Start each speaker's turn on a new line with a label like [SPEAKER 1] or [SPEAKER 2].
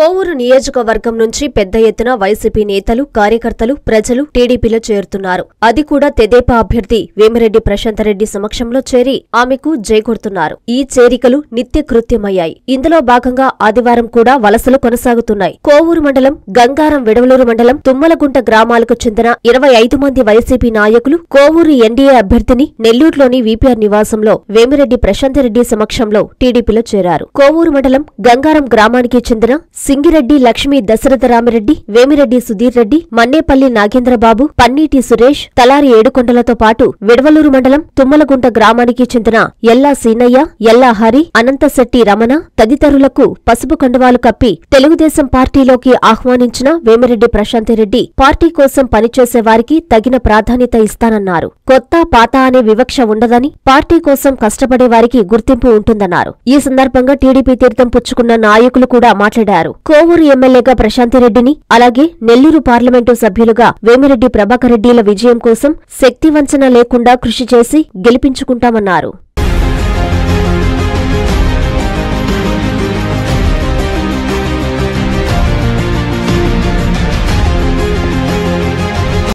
[SPEAKER 1] కోవూరు నియోజకవర్గం నుంచి పెద్ద ఎత్తున వైసీపీ నేతలు, కార్యకర్తలు, ప్రజలు టీడీపీలో చేరుతున్నారు. అది కూడా తెదేపా అభ్యర్థి వేమిరెడ్డి ప్రశాంతరెడ్డి సమక్షంలో చేరి ఆమెకు జైకొడుతున్నారు. ఈ చేరికలు నిత్యకృత్యమయ్యాయి. ఇందులో భాగంగా ఆదివారం కూడా వలసలు కొనసాగుతున్నాయి. కోవూరు మండలం, గంగారం విడవలూరు మండలం, తుమ్మలగుంట గ్రామాలకు చెందిన 25 మంది వైసీపీ నాయకులు కోవూరు ఎన్డీఏ అభ్యర్థిని నెల్లూరులోని వీపీఆర్ నివాసంలో వేమిరెడ్డి ప్రశాంతరెడ్డి సమక్షంలో టీడీపీలో చేరారు. కోవూరు మండలం గంగారం గ్రామానికి చెందిన సింగిరెడ్డి లక్ష్మీ దశరథరామిరెడ్డి, వేమిరెడ్డి సుధీర్ రెడ్డి, మన్నేపల్లి నాగేంద్రబాబు, పన్నీటి సురేష్, తలారి ఏడుకొండలతో పాటు విడవలూరు మండలం తుమ్మలగుంట గ్రామానికి చెందిన ఎల్లా సీనయ్య, ఎల్లా హరి, అనంతశెట్టి రమణ తదితరులకు పసుపు కండువాలు కప్పి తెలుగుదేశం పార్టీలోకి ఆహ్వానించిన వేమిరెడ్డి ప్రశాంతిరెడ్డి పార్టీ కోసం పనిచేసే వారికి తగిన ప్రాధాన్యత ఇస్తానన్నారు. కొత్త పాత అనే వివక్ష ఉండదని, పార్టీ కోసం కష్టపడే వారికి గుర్తింపు ఉంటుందన్నారు. ఈ సందర్భంగా టీడీపీ తీర్థం పుచ్చుకున్న నాయకులు కూడా మాట్లాడారు. కోవూరు ఎమ్మెల్యేగా ప్రశాంతిరెడ్డిని, అలాగే నెల్లూరు పార్లమెంటు సభ్యులుగా వేమిరెడ్డి ప్రభాకర్ రెడ్డిల విజయం కోసం శక్తివంచన లేకుండా కృషి చేసి గెలిపించుకుంటామన్నారు.